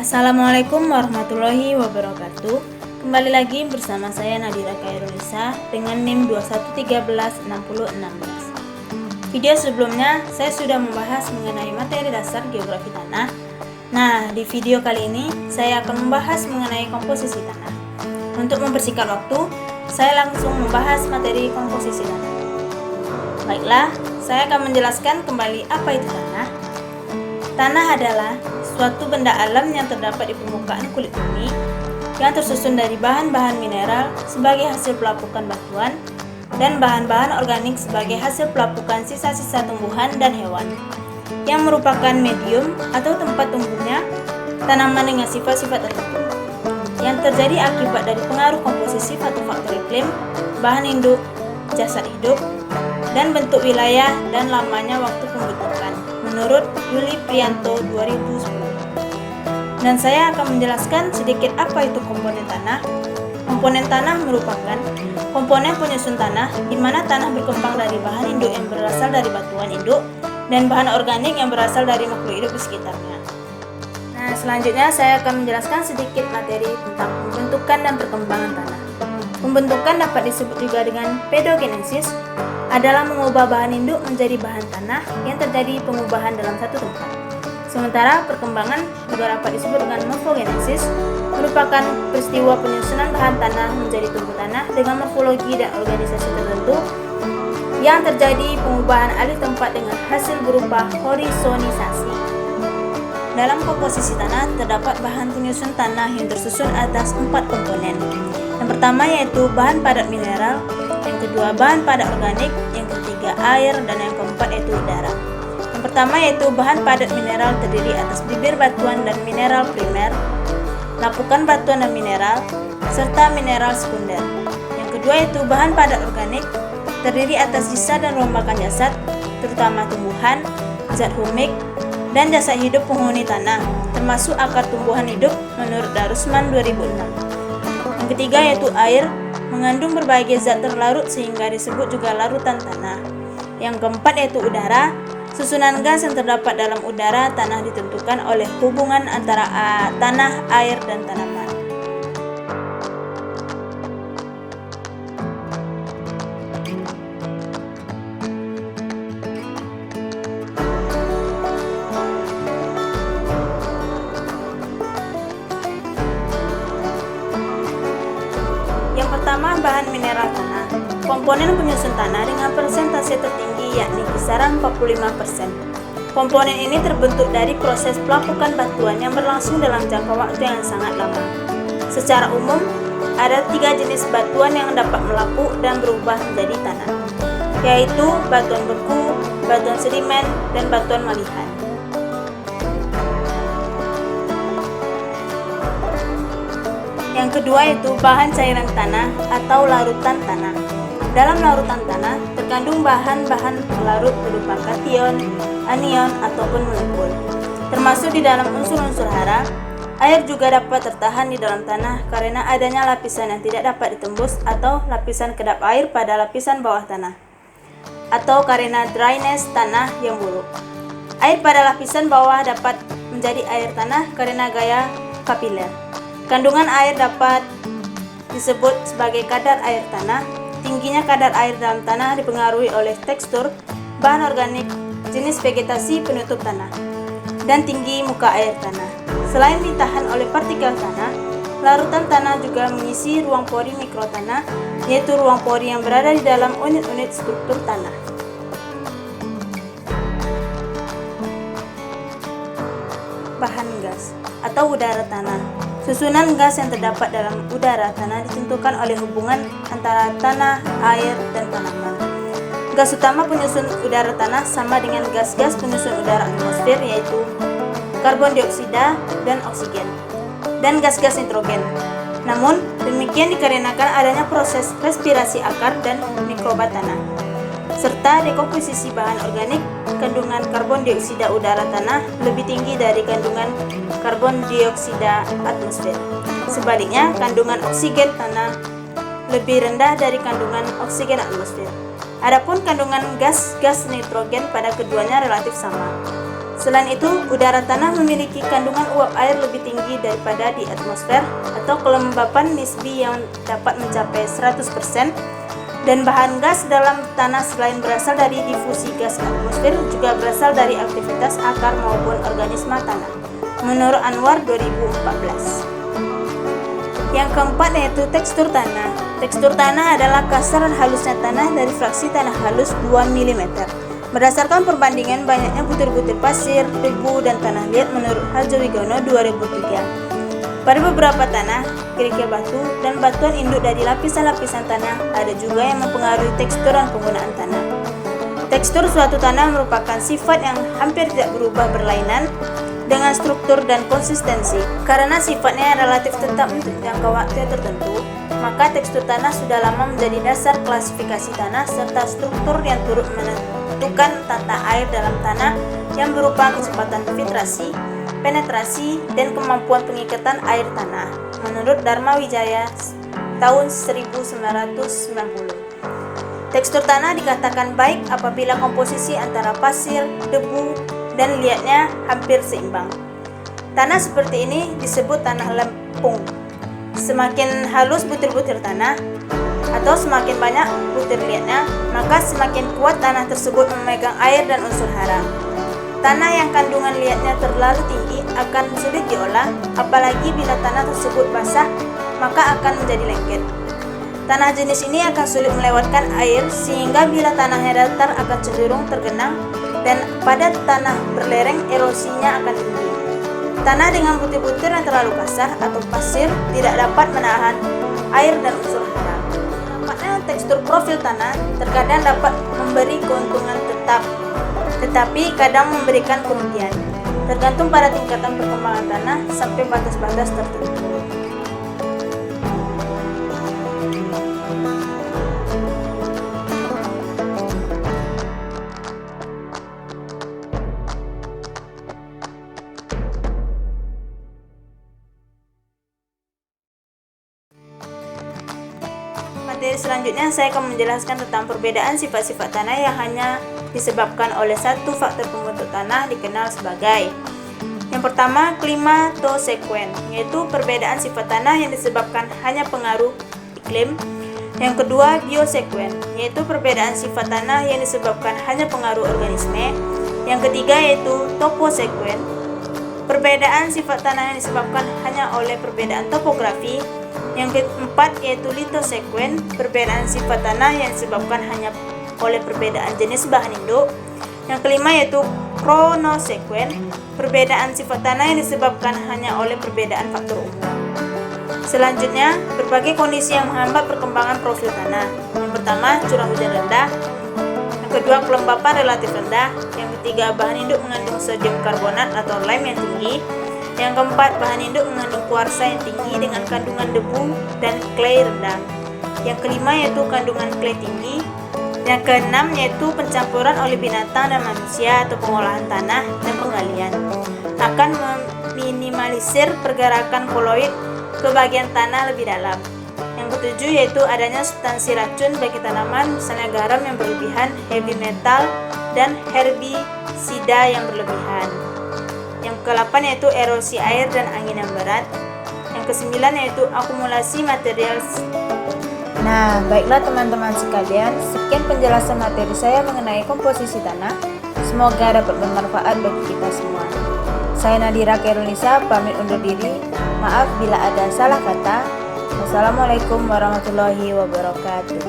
Assalamualaikum warahmatullahi wabarakatuh. Kembali lagi bersama saya Nadira Khairunisa dengan NIM 21136016. Video sebelumnya saya sudah membahas mengenai materi dasar geografi tanah. Nah, di video kali ini saya akan membahas mengenai komposisi tanah. Untuk mempersingkat waktu, saya langsung membahas materi komposisi tanah. Baiklah, saya akan menjelaskan kembali apa itu tanah. Tanah adalah suatu benda alam yang terdapat di permukaan kulit bumi yang tersusun dari bahan-bahan mineral sebagai hasil pelapukan batuan dan bahan-bahan organik sebagai hasil pelapukan sisa-sisa tumbuhan dan hewan, yang merupakan medium atau tempat tumbuhnya tanaman dengan sifat-sifat tertentu yang terjadi akibat dari pengaruh komposisi atau faktor iklim, bahan induk, jasad hidup, dan bentuk wilayah dan lamanya waktu pembentukan menurut Yuli Prianto 2010. Dan saya akan menjelaskan sedikit apa itu komponen tanah. Komponen tanah merupakan komponen penyusun tanah di mana tanah berkembang dari bahan induk yang berasal dari batuan induk dan bahan organik yang berasal dari makhluk hidup di sekitarnya. Nah, selanjutnya saya akan menjelaskan sedikit materi tentang pembentukan dan perkembangan tanah. Pembentukan dapat disebut juga dengan pedogenesis, adalah mengubah bahan induk menjadi bahan tanah yang terjadi pengubahan dalam satu tempat. Sementara perkembangan juga dapat disebut dengan morfogenesis, merupakan peristiwa penyusunan bahan tanah menjadi tumbuh tanah dengan morfologi dan organisasi tertentu yang terjadi pengubahan alih tempat dengan hasil berupa horizonisasi. Dalam komposisi tanah terdapat bahan penyusun tanah yang tersusun atas 4 komponen. Yang pertama yaitu bahan padat mineral, yang kedua bahan padat organik, yang ketiga air, dan yang keempat yaitu udara. Yang pertama yaitu bahan padat mineral terdiri atas bibir batuan dan mineral primer, lapukan batuan dan mineral, serta mineral sekunder. Yang kedua yaitu bahan padat organik terdiri atas sisa dan rombakan jasad, terutama tumbuhan, zat humik, dan jasad hidup penghuni tanah, termasuk akar tumbuhan hidup menurut Darusman 2006. Yang ketiga yaitu air, mengandung berbagai zat terlarut sehingga disebut juga larutan tanah. Yang keempat yaitu udara, susunan gas yang terdapat dalam udara tanah ditentukan oleh hubungan antara tanah, air, dan tanaman. Yang pertama, bahan mineral tanah. Komponen penyusun tanah dengan persentase tertinggi yakni kisaran 45%. Komponen ini terbentuk dari proses pelapukan batuan yang berlangsung dalam jangka waktu yang sangat lama. Secara umum, ada 3 jenis batuan yang dapat melapuk dan berubah menjadi tanah, yaitu batuan beku, batuan sedimen, dan batuan malihan. Yang kedua yaitu bahan cairan tanah atau larutan tanah. Dalam larutan tanah terkandung bahan-bahan pelarut berupa kation, anion, ataupun molekul. Termasuk di dalam unsur-unsur hara, air juga dapat tertahan di dalam tanah karena adanya lapisan yang tidak dapat ditembus atau lapisan kedap air pada lapisan bawah tanah, atau karena dryness tanah yang buruk. Air pada lapisan bawah dapat menjadi air tanah karena gaya kapiler. Kandungan air dapat disebut sebagai kadar air tanah. Tingginya kadar air dalam tanah dipengaruhi oleh tekstur, bahan organik, jenis vegetasi penutup tanah, dan tinggi muka air tanah. Selain ditahan oleh partikel tanah, larutan tanah juga mengisi ruang pori mikrotanah, yaitu ruang pori yang berada di dalam unit-unit struktur tanah. Bahan gas atau udara tanah. Susunan gas yang terdapat dalam udara tanah ditentukan oleh hubungan antara tanah, air, dan tanaman. Gas utama penyusun udara tanah sama dengan gas-gas penyusun udara atmosfer yaitu karbon dioksida dan oksigen, dan gas-gas nitrogen. Namun, demikian dikarenakan adanya proses respirasi akar dan mikroba tanah, serta dekomposisi bahan organik. Kandungan karbon dioksida udara tanah lebih tinggi dari kandungan karbon dioksida atmosfer. Sebaliknya, kandungan oksigen tanah lebih rendah dari kandungan oksigen atmosfer. Adapun kandungan gas nitrogen pada keduanya relatif sama. Selain itu, udara tanah memiliki kandungan uap air lebih tinggi daripada di atmosfer atau kelembapan nisbi yang dapat mencapai 100%, dan bahan gas dalam tanah selain berasal dari difusi gas atmosfer juga berasal dari aktivitas akar maupun organisme tanah. Menurut Anwar 2014. Yang keempat yaitu tekstur tanah. Tekstur tanah adalah kasar dan halusnya tanah dari fraksi tanah halus 2 mm. Berdasarkan perbandingan banyaknya butir-butir pasir, debu, dan tanah liat menurut Harjowigono 2003. Pada beberapa tanah, kerikil batu, dan batuan induk dari lapisan-lapisan tanah ada juga yang mempengaruhi tekstur dan penggunaan tanah. Tekstur suatu tanah merupakan sifat yang hampir tidak berubah berlainan dengan struktur dan konsistensi. Karena sifatnya relatif tetap untuk jangka waktu tertentu, maka tekstur tanah sudah lama menjadi dasar klasifikasi tanah serta struktur yang turut menentukan tata air dalam tanah yang berupa kecepatan filtrasi, penetrasi, dan kemampuan pengikatan air tanah. Menurut Dharma Wijaya tahun 1990. Tekstur tanah dikatakan baik apabila komposisi antara pasir, debu, dan liatnya hampir seimbang. Tanah seperti ini disebut tanah lempung. Semakin halus butir-butir tanah atau semakin banyak butir liatnya, maka semakin kuat tanah tersebut memegang air dan unsur hara. Tanah yang kandungan liatnya terlalu tinggi akan sulit diolah, apalagi bila tanah tersebut basah, maka akan menjadi lengket. Tanah jenis ini akan sulit melewatkan air, sehingga bila tanahnya datar akan cenderung tergenang, dan pada tanah berlereng erosinya akan tinggi. Tanah dengan butir-butir yang terlalu kasar atau pasir tidak dapat menahan air dan unsur hara. Dampaknya tekstur profil tanah terkadang dapat memberi keuntungan tetap, tetapi kadang memberikan kerugian, tergantung pada tingkatan perkembangan tanah sampai batas-batas tertentu. Materi selanjutnya saya akan menjelaskan tentang perbedaan sifat-sifat tanah yang hanya disebabkan oleh satu faktor pembentuk tanah dikenal sebagai. Yang pertama, klimatosekuen, yaitu perbedaan sifat tanah yang disebabkan hanya pengaruh iklim. Yang kedua, biosekuen, yaitu perbedaan sifat tanah yang disebabkan hanya pengaruh organisme. Yang ketiga yaitu toposekuen, perbedaan sifat tanah yang disebabkan hanya oleh perbedaan topografi. Yang keempat yaitu litosekuen, perbedaan sifat tanah yang disebabkan hanya oleh perbedaan jenis bahan induk. Yang kelima yaitu kronosekuen, perbedaan sifat tanah yang disebabkan hanya oleh perbedaan faktor umum. Selanjutnya, berbagai kondisi yang menghambat perkembangan profil tanah. Yang pertama, curah hujan rendah. Yang kedua, kelembapan relatif rendah. Yang ketiga, bahan induk mengandung sodium karbonat atau lime yang tinggi. Yang keempat, bahan induk mengandung kuarsa yang tinggi dengan kandungan debu dan clay rendah. Yang kelima yaitu kandungan clay tinggi. Yang keenam yaitu pencampuran oleh binatang dan manusia atau pengolahan tanah dan penggalian akan meminimalisir pergerakan koloid ke bagian tanah lebih dalam. Yang ketujuh yaitu adanya substansi racun bagi tanaman, misalnya garam yang berlebihan, heavy metal, dan herbisida yang berlebihan. Yang ke-8 yaitu erosi air dan angin yang berat. Yang ke-9 yaitu akumulasi material. Nah, baiklah teman-teman sekalian, sekian penjelasan materi saya mengenai komposisi tanah. Semoga dapat bermanfaat bagi kita semua. Saya Nadira Kairunisa, pamit undur diri. Maaf bila ada salah kata. Wassalamualaikum warahmatullahi wabarakatuh.